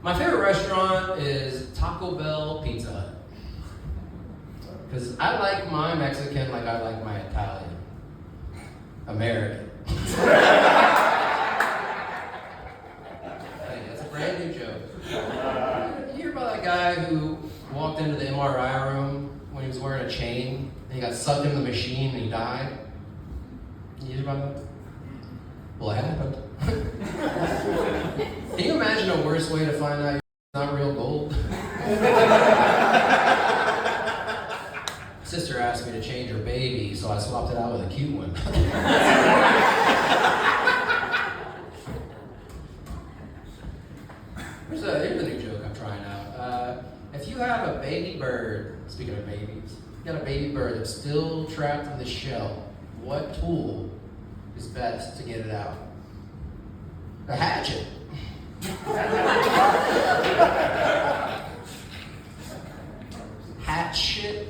My favorite restaurant is Taco Bell, Pizza Hut. Because I like my Mexican like I like my Italian. American. Hey, that's a brand new joke. You hear about that guy who walked into the MRI room when he was wearing a chain and he got sucked in the machine and he died? You hear about that? Well, it happened. Can you imagine a worse way to find out it's not real gold? Sister asked me to change her baby, so I swapped it out with a cute one. Here's a new joke I'm trying out. If you have a baby bird, speaking of babies, you got a baby bird that's still trapped in the shell, what tool is best to get it out? A hatchet. Hatchet.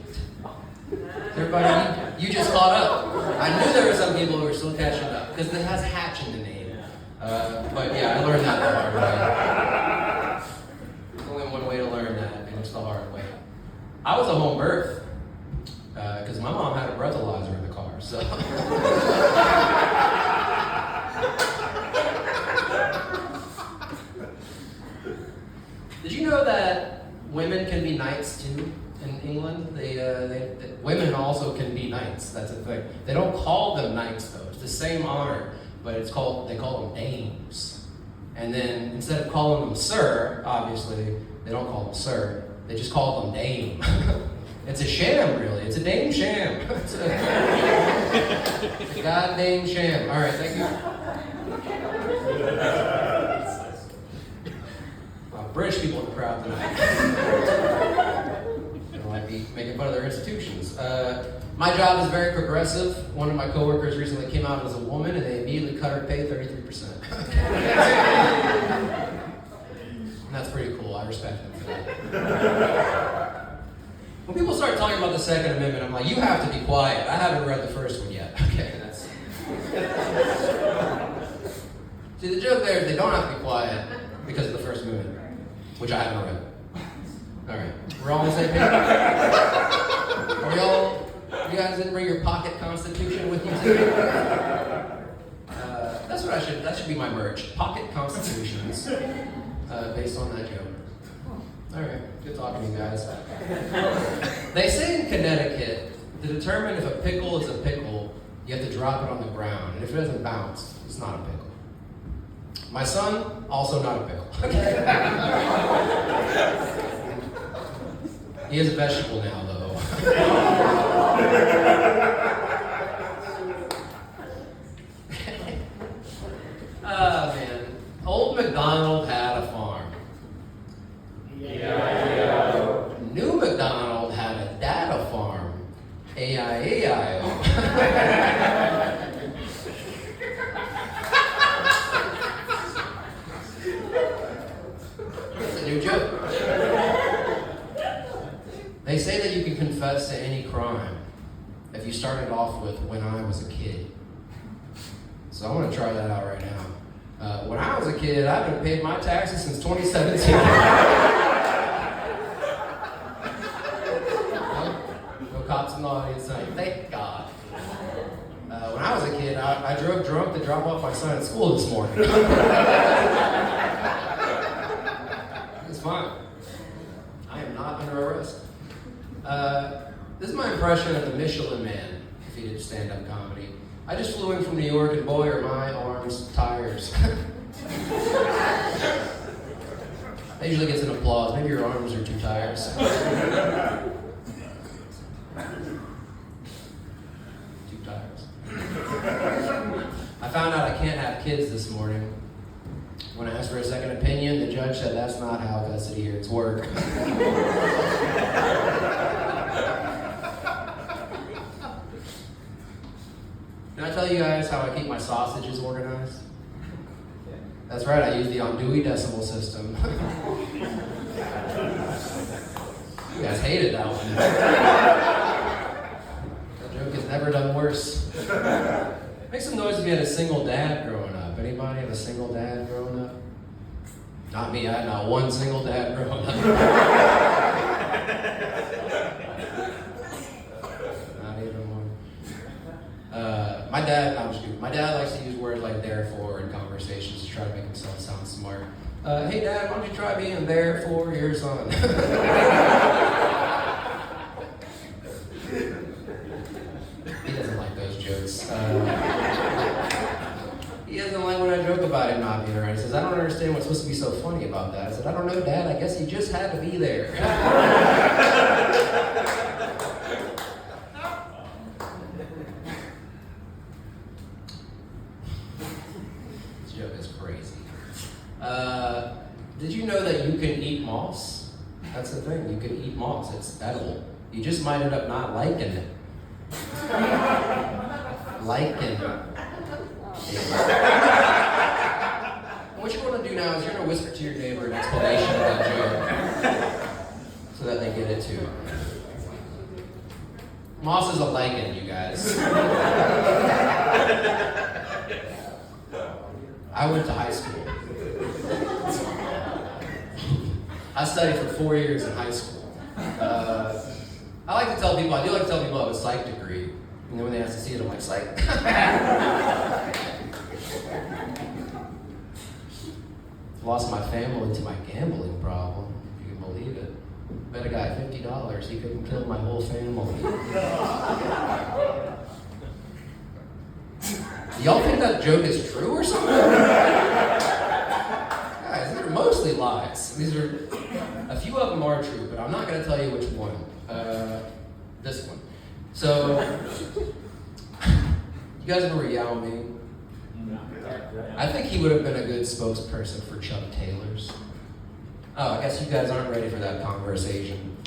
Everybody, you just caught up. I knew there were some people who were still catching up because it has hatch in the name. But yeah, I learned that the hard way. There's only one way to learn that, and it's the hard way. I was a home birth because my mom had a breathalyzer in the car, so. Did you know that women can be knights too in England? Women also can be knights. That's a thing. They don't call them knights though. It's the same honor, but they call them dames. And then instead of calling them sir, obviously they don't call them sir. They just call them dame. It's a sham, really. It's a dame sham. It's a goddamn sham. All right, thank you. British people in the crowd tonight. They don't like me making fun of their institutions. My job is very progressive. One of my coworkers recently came out as a woman and they immediately cut her pay 33%. And that's pretty cool. I respect them for that. When people start talking about the Second Amendment, I'm like, you have to be quiet. I haven't read the first one yet. Okay, that's... See, the joke there is they don't have to be quiet because of the First Amendment. Which I haven't read. All right, we're all on the same page. You guys didn't bring your pocket constitution with you today? That's what that should be my merch. Pocket constitutions, based on that joke. All right, good talking to you guys. They say in Connecticut, to determine if a pickle is a pickle, you have to drop it on the ground. And if it doesn't bounce, it's not a pickle. My son, also not a pickle. He is a vegetable now, though. Oh, man. Old MacDonald had a farm. E-I-E-I-O. New MacDonald had a data farm. A-I-E-I-O. New joke. They say that you can confess to any crime if you started off with "when I was a kid." So I'm going to try that out right now. When I was a kid, I haven't paid my taxes since 2017. No cops in the audience tonight. Thank God. When I was a kid, I drove drunk to drop off my son at school this morning. Fine. I am not under arrest. This is my impression of the Michelin Man, if he did stand-up comedy. I just flew in from New York, and boy, are my arms tires. That usually gets an applause. Maybe your arms are too tired. Too tired. I found out I can't have kids this morning. When I asked for a second opinion, the judge said that's not how custody hearings work. Can I tell you guys how I keep my sausages organized? That's right, I use the Andouille decimal system. You guys hated that one. That joke has never done worse. Make some noise if you had a single dad growing up. Anybody have a single dad growing up? Not me, I had not one single dad growing up. Not even one. My dad, no, I'm just kidding. My dad likes to use words like therefore in conversations to try to make himself sound smart. Hey Dad, why don't you try being there for your son? He doesn't like those jokes. He doesn't like when I joke about him not being around. He says, I don't understand what's supposed to be so funny about that. I said, I don't know, Dad. I guess he just had to be there. This joke is crazy. Did you know that you can eat moss? That's the thing. You can eat moss. It's edible. You just might end up not liking it. What you're going to do now is you're going to whisper to your neighbor an explanation of that joke so that they get it too. Moss is a lichen, you guys. I went to high school. I studied for 4 years in high school. I do like to tell people I have a psych degree. And then when they ask to see it, I'm like, psych. Lost my family to my gambling problem, if you can believe it. Bet a guy $50 he couldn't kill my whole family. Y'all think that joke is true or something? Guys, these are mostly lies. A few of them are true, but I'm not going to tell you which one. This one. So, you guys remember Yao Ming? I think he would have been a good spokesperson for Chuck Taylor's. Oh, I guess you guys aren't ready for that conversation.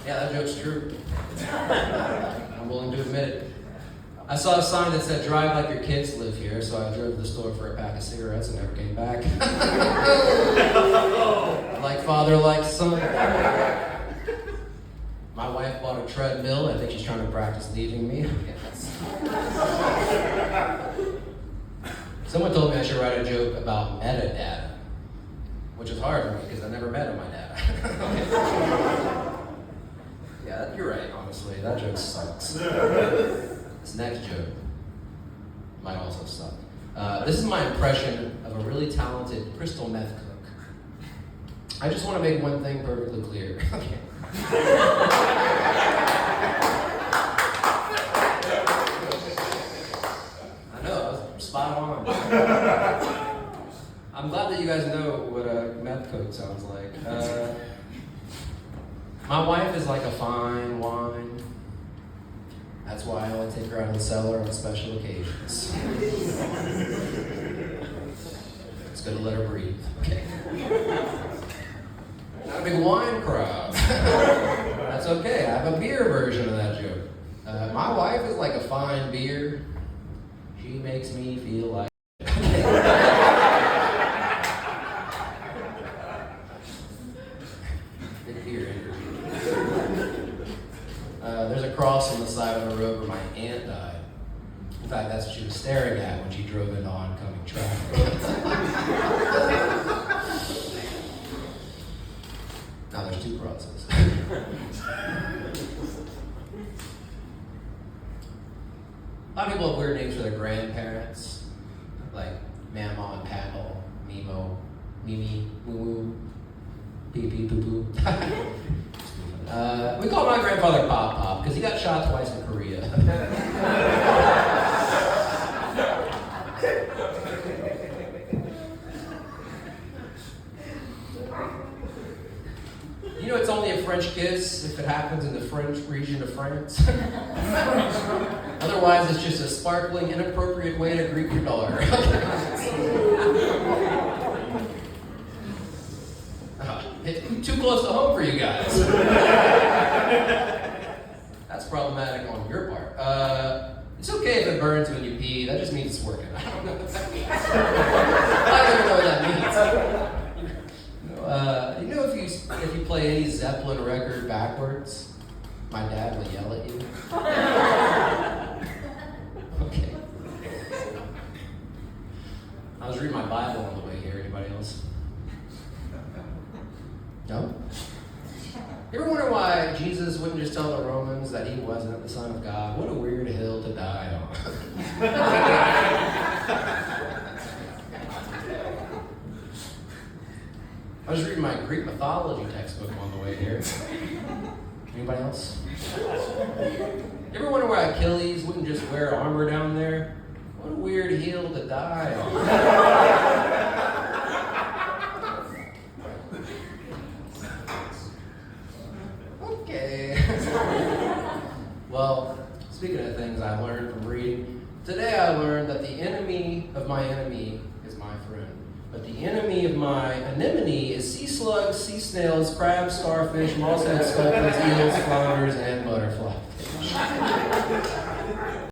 Yeah, that joke's true. I'm willing to admit it. I saw a sign that said, drive like your kids live here, so I drove to the store for a pack of cigarettes and never came back. Like father, like son. My wife bought a treadmill. I think she's trying to practice leaving me. Someone told me I should write a joke about metadata, which is hard for me because I never met my dad. Yeah, you're right, honestly. That joke sucks. This next joke might also suck. This is my impression of a really talented crystal meth cook. I just want to make one thing perfectly clear. Okay. I know, I was spot on. I'm glad that you guys know what a meth coat sounds like. My wife is like a fine wine. That's why I only take her out of the cellar on special occasions. It's gonna let her breathe. Okay. Not a big wine crowd. That's okay. I have a beer version of that joke. My wife is like a fine beer. She makes me feel like. Big beer energy. There's a cross on the side of the road where my aunt died. In fact, that's what she was staring at when she drove into oncoming traffic. Now there's two crosses. A lot of people have weird names for their grandparents, like Mama and Paddle, Mimo, Mimi, Woo Woo, Pee Pee Poo Poo. We call my grandfather Pop Pop because he got shot twice in Korea. You know it's only a French kiss if it happens in the French region of France. Otherwise, it's just a sparkling, inappropriate way to greet your daughter. Too close to home for you guys. That's problematic on your part. It's okay if it burns when you pee. That just means it's working. I don't know what that means. I don't even know what that means. You know, if you play any Zeppelin record backwards, my dad will yell at you. I was reading my Bible on the way here. Anybody else? No? You ever wonder why Jesus wouldn't just tell the Romans that he wasn't the Son of God? What a weird hill to die on. I was reading my Greek mythology textbook on the way here. Anybody else? You ever wonder why Achilles wouldn't just wear armor down there? What a weird hill to die on. Okay. Well, speaking of things I learned from reading, today I learned that the enemy of my enemy is my friend. But the enemy of my anemone is sea slugs, sea snails, crabs, starfish, moss-head sculpins, eels, flounders, and butterflies.